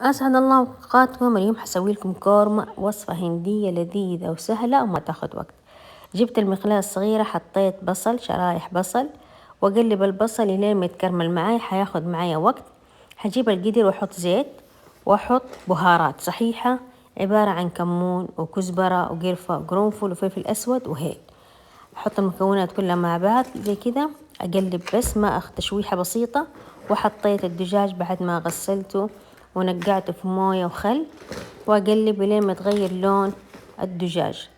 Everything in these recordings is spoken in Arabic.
أسعد الله أوقاتكم. اليوم حسوي لكم كورمة، وصفة هندية لذيذة وسهلة وما تاخد وقت. جبت المقلاة الصغيرة، حطيت بصل، شرايح بصل، وأقلب البصل لين ما يتكرمل معاي، حياخد معايا وقت. حجيب القدر وأحط زيت، وأحط بهارات صحيحة عبارة عن كمون وكزبرة وقرفة وقرنفل وفلفل أسود وهيل. أحط المكونات كلها مع بعض زي كذا، أقلب بس ما تشويحة بسيطة. وحطيت الدجاج بعد ما غسلته ونقعته في موية وخل، وأقلب لين ما تغير لون الدجاج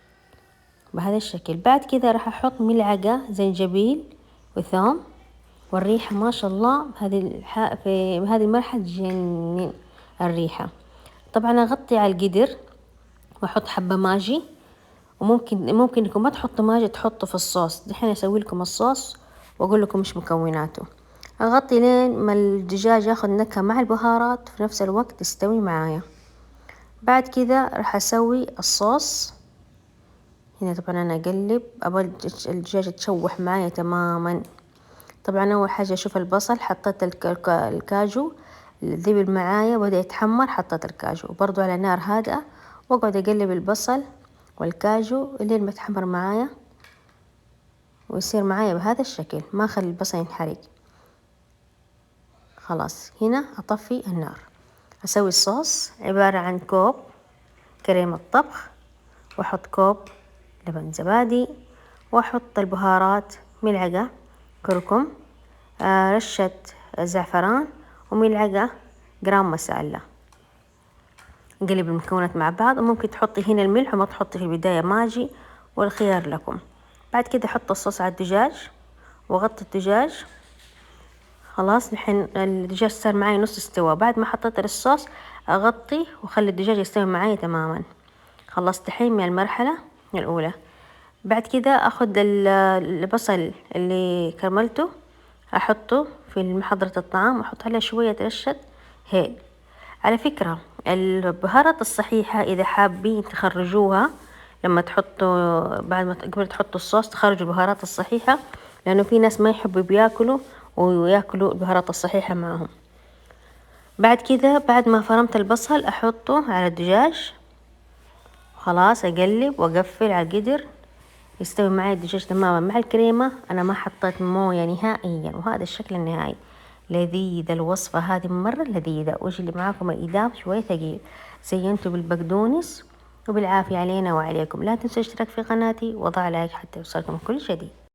بهذا الشكل. بعد كذا راح أحط ملعقة زنجبيل وثوم، والريحة ما شاء الله في هذه المرحلة تجنن الريحة. طبعا أغطي على القدر وأحط حبة ماجي، وممكن انكم ما تحطوا ماجي، تحطوا في الصوص. دحين اسوي لكم الصوص واقول لكم ايش مكوناته. اغطي لين ما الدجاج ياخذ نكهة مع البهارات، في نفس الوقت يستوي معايا. بعد كذا راح اسوي الصوص. هنا طبعا انا اقلب، ابغى الدجاج تشوح معايا تماما. طبعا اول حاجة اشوف البصل، حطيت الكاجو ذبل معايا وبدأ يتحمر، حطيت الكاجو برضو على نار هادئة، واقعد اقلب البصل والكاجو لين ما يتحمر معايا ويصير معايا بهذا الشكل، ما اخلي البصل ينحرق. خلاص هنا اطفي النار. اسوي الصوص عبارة عن كوب كريمة طبخ، واحط كوب لبن زبادي، واحط البهارات ملعقة كركم، رشة زعفران، وملعقة جرام مسالة. نقلب المكونات مع بعض، وممكن تحطي هنا الملح وما تحطي في البداية ماجي، والخيار لكم. بعد كده احط الصوص على الدجاج وغطي الدجاج. خلاص الحين الدجاج صار معي نص استوى. بعد ما حطيت الصوص اغطي واخلي الدجاج يستوي معي تماما. خلصت الحين من المرحلة الأولى. بعد كده اخد البصل اللي كرملته احطه في محضرة الطعام، واحط عليه شوية رشة هيل. على فكرة البهارات الصحيحة إذا حابين تخرجوها لما تحطوا، بعد ما قبل تحطوا الصوص تخرجوا البهارات الصحيحة، لأنه في ناس ما يحبوا بياكلوا وياكلوا البهارات الصحيحة معهم. بعد كذا بعد ما فرمت البصل أحطه على الدجاج، خلاص أقلب وأقفل على القدر يستوي معي الدجاج تماما مع الكريمة. أنا ما حطيت موية نهائيا، وهذا الشكل النهائي. لذيذة الوصفة هذه، مرة لذيذة. وش اللي معاكم الإضافة شوي ثقيل، زينته بالبقدونس. وبالعافية علينا وعليكم. لا تنسوا الاشتراك في قناتي وضع لايك حتى يوصلكم كل جديد.